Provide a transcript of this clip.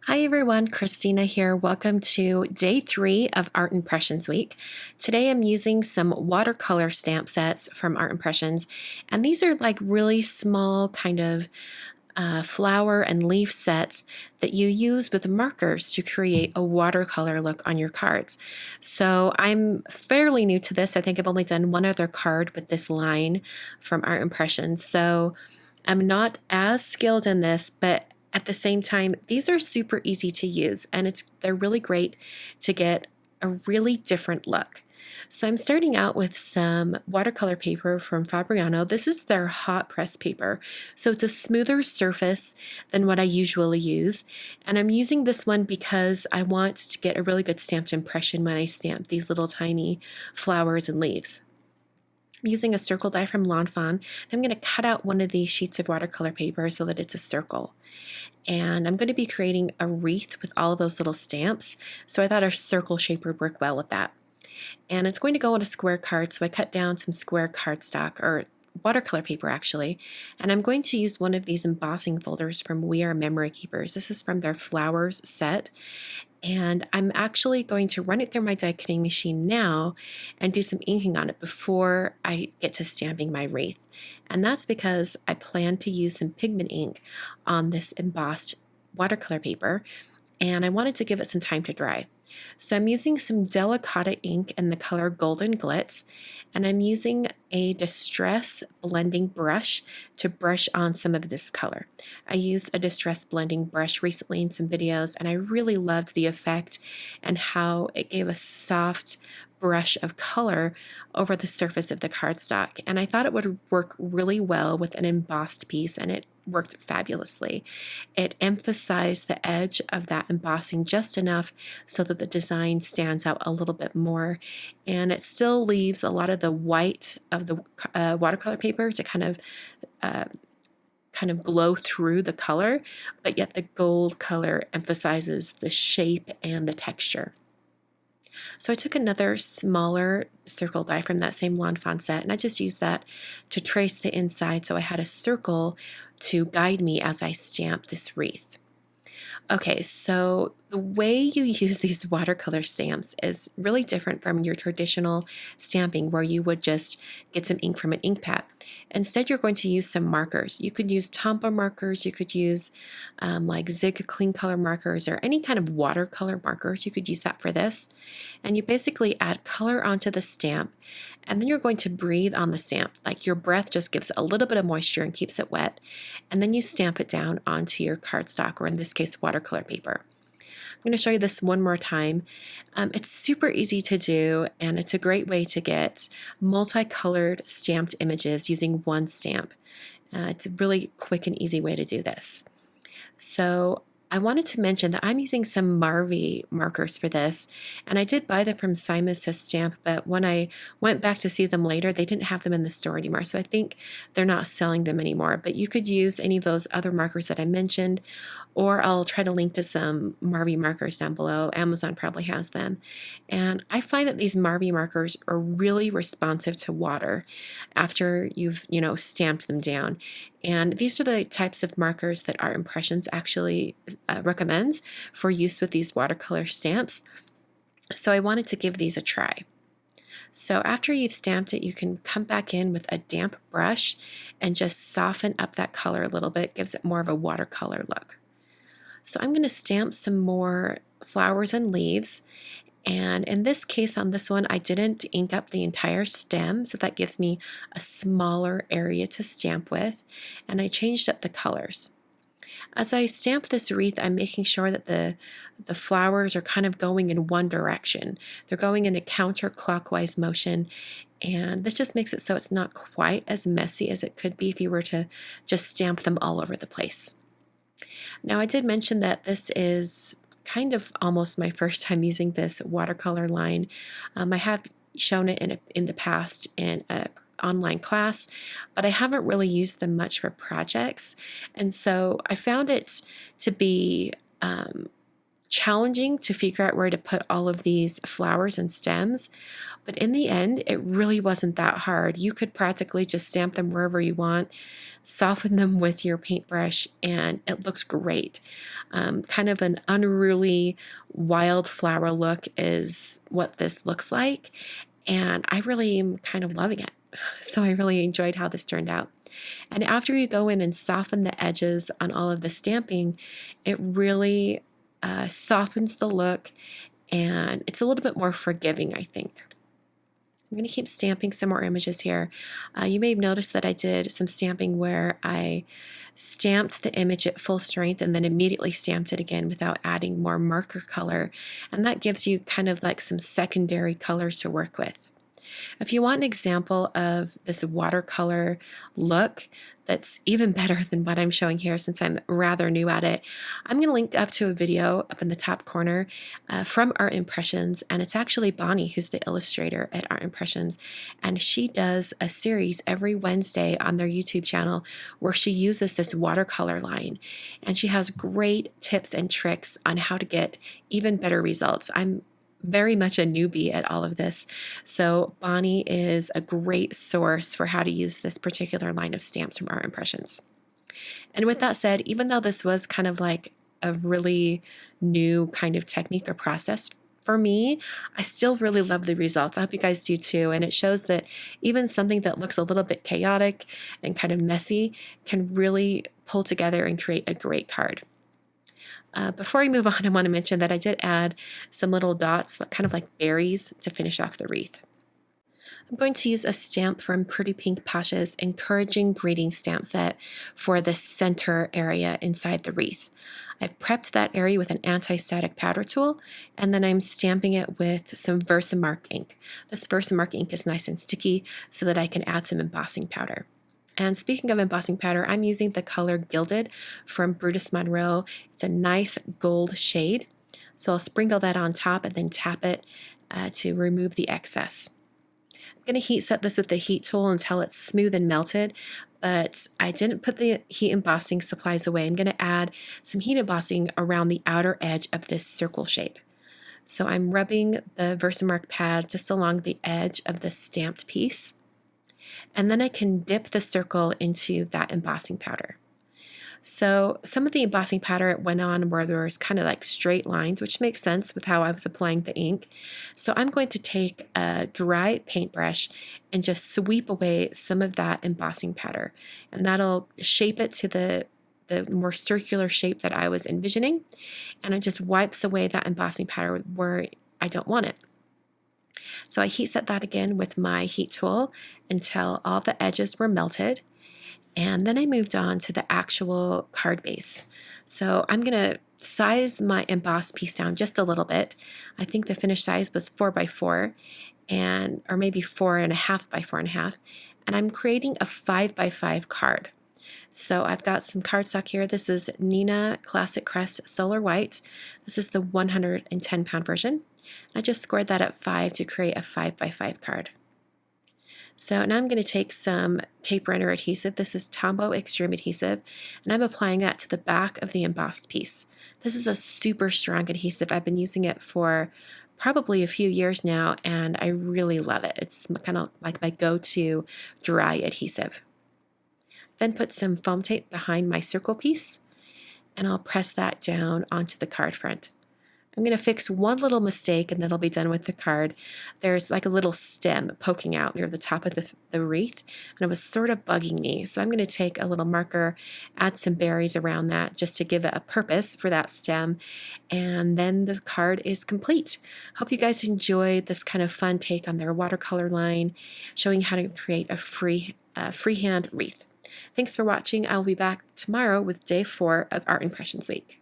Hi everyone, Christina here. Welcome to day 3 of Art Impressions Week. Today I'm using some watercolor stamp sets from Art Impressions, and these are like really small kind of flower and leaf sets that you use with markers to create a watercolor look on your cards. So I'm fairly new to this. I think I've only done one other card with this line from Art Impressions. So I'm not as skilled in this, but at the same time, these are super easy to use and they're really great to get a really different look. So I'm starting out with some watercolor paper from Fabriano. This is their hot press paper. So it's a smoother surface than what I usually use. And I'm using this one because I want to get a really good stamped impression when I stamp these little tiny flowers and leaves. I'm using a circle die from Lawn Fawn. I'm going to cut out one of these sheets of watercolor paper so that it's a circle. And I'm going to be creating a wreath with all of those little stamps. So I thought a circle shape would work well with that. And it's going to go on a square card. So I cut down some square cardstock, or watercolor paper actually, and I'm going to use one of these embossing folders from We Are Memory Keepers. This is from their flowers set, and I'm actually going to run it through my die cutting machine now and do some inking on it before I get to stamping my wreath. And that's because I plan to use some pigment ink on this embossed watercolor paper, and I wanted to give it some time to dry. So I'm using some Delicata ink in the color Golden Glitz, and I'm using a Distress blending brush to brush on some of this color. I used a Distress blending brush recently in some videos, and I really loved the effect and how it gave a soft brush of color over the surface of the cardstock. And I thought it would work really well with an embossed piece, and it worked fabulously. It emphasized the edge of that embossing just enough so that the design stands out a little bit more, and it still leaves a lot of the white of the watercolor paper to uh, kind of glow through the color, but yet the gold color emphasizes the shape and the texture. So I took another smaller circle die from that same Lawn Fawn set, and I just used that to trace the inside so I had a circle to guide me as I stamp this wreath. Okay, so the way you use these watercolor stamps is really different from your traditional stamping where you would just get some ink from an ink pad. Instead, you're going to use some markers. You could use Tombow markers, you could use like Zig clean color markers, or any kind of watercolor markers. You could use that for this. And you basically add color onto the stamp, and then you're going to breathe on the stamp. Like your breath just gives it a little bit of moisture and keeps it wet, and then you stamp it down onto your cardstock, or in this case, watercolor paper. I'm going to show you this one more time. It's super easy to do, and it's a great way to get multicolored stamped images using one stamp. It's a really quick and easy way to do this. So I wanted to mention that I'm using some Marvy markers for this, and I did buy them from Simon Says Stamp, but when I went back to see them later, they didn't have them in the store anymore, so I think they're not selling them anymore. But you could use any of those other markers that I mentioned, or I'll try to link to some Marvy markers down below. Amazon probably has them. And I find that these Marvy markers are really responsive to water after you've, stamped them down. And these are the types of markers that Art Impressions actually recommends for use with these watercolor stamps. So I wanted to give these a try. So after you've stamped it, you can come back in with a damp brush and just soften up that color a little bit, gives it more of a watercolor look. So I'm going to stamp some more flowers and leaves. And in this case, on this one, I didn't ink up the entire stem, so that gives me a smaller area to stamp with. And I changed up the colors. As I stamp this wreath, I'm making sure that the flowers are kind of going in one direction. They're going in a counterclockwise motion, and this just makes it so it's not quite as messy as it could be if you were to just stamp them all over the place. Now, I did mention that this is kind of almost my first time using this watercolor line. I have shown it in the past in an online class, but I haven't really used them much for projects. And so I found it to be challenging to figure out where to put all of these flowers and stems, but in the end, it really wasn't that hard. You could practically just stamp them wherever you want, soften them with your paintbrush, and it looks great. Kind of an unruly wildflower look is what this looks like, and I really am kind of loving it. So I really enjoyed how this turned out. And after you go in and soften the edges on all of the stamping, it really softens the look, and it's a little bit more forgiving, I think. I'm going to keep stamping some more images here. You may have noticed that I did some stamping where I stamped the image at full strength and then immediately stamped it again without adding more marker color. And that gives you kind of like some secondary colors to work with. If you want an example of this watercolor look that's even better than what I'm showing here, since I'm rather new at it, I'm going to link up to a video up in the top corner from Art Impressions, and it's actually Bonnie who's the illustrator at Art Impressions, and she does a series every Wednesday on their YouTube channel where she uses this watercolor line, and she has great tips and tricks on how to get even better results. I'm very much a newbie at all of this, so Bonnie is a great source for how to use this particular line of stamps from Art Impressions. And with that said, even though this was kind of like a really new kind of technique or process for me, I still really love the results. I hope you guys do too. And it shows that even something that looks a little bit chaotic and kind of messy can really pull together and create a great card. Before we move on, I want to mention that I did add some little dots, kind of like berries, to finish off the wreath. I'm going to use a stamp from Pretty Pink Pasha's Encouraging Greeting stamp set for the center area inside the wreath. I've prepped that area with an anti-static powder tool, and then I'm stamping it with some Versamark ink. This Versamark ink is nice and sticky so that I can add some embossing powder. And speaking of embossing powder, I'm using the color Gilded from Brutus Monroe. It's a nice gold shade. So I'll sprinkle that on top and then tap it to remove the excess. I'm going to heat set this with the heat tool until it's smooth and melted, but I didn't put the heat embossing supplies away. I'm going to add some heat embossing around the outer edge of this circle shape. So I'm rubbing the Versamark pad just along the edge of the stamped piece. And then I can dip the circle into that embossing powder. So some of the embossing powder went on where there was kind of like straight lines, which makes sense with how I was applying the ink. So I'm going to take a dry paintbrush and just sweep away some of that embossing powder. And that'll shape it to the more circular shape that I was envisioning. And it just wipes away that embossing powder where I don't want it. So I heat set that again with my heat tool until all the edges were melted. And then I moved on to the actual card base. So I'm going to size my embossed piece down just a little bit. I think the finished size was 4x4 or maybe 4.5 by 4.5. And I'm creating a 5x5 card. So I've got some cardstock here. This is Neenah Classic Crest Solar White. This is the 110-pound version. I just scored that at 5 to create a 5x5 card. So now I'm going to take some tape runner adhesive. This is Tombow Extreme Adhesive, and I'm applying that to the back of the embossed piece. This is a super strong adhesive. I've been using it for probably a few years now, and I really love it. It's kind of like my go-to dry adhesive. Then put some foam tape behind my circle piece, and I'll press that down onto the card front. I'm going to fix one little mistake and then I'll be done with the card. There's like a little stem poking out near the top of the wreath, and it was sort of bugging me. So I'm going to take a little marker, add some berries around that just to give it a purpose for that stem, and then the card is complete. Hope you guys enjoyed this kind of fun take on their watercolor line, showing how to create a freehand wreath. Thanks for watching. I'll be back tomorrow with day 4 of Art Impressions Week.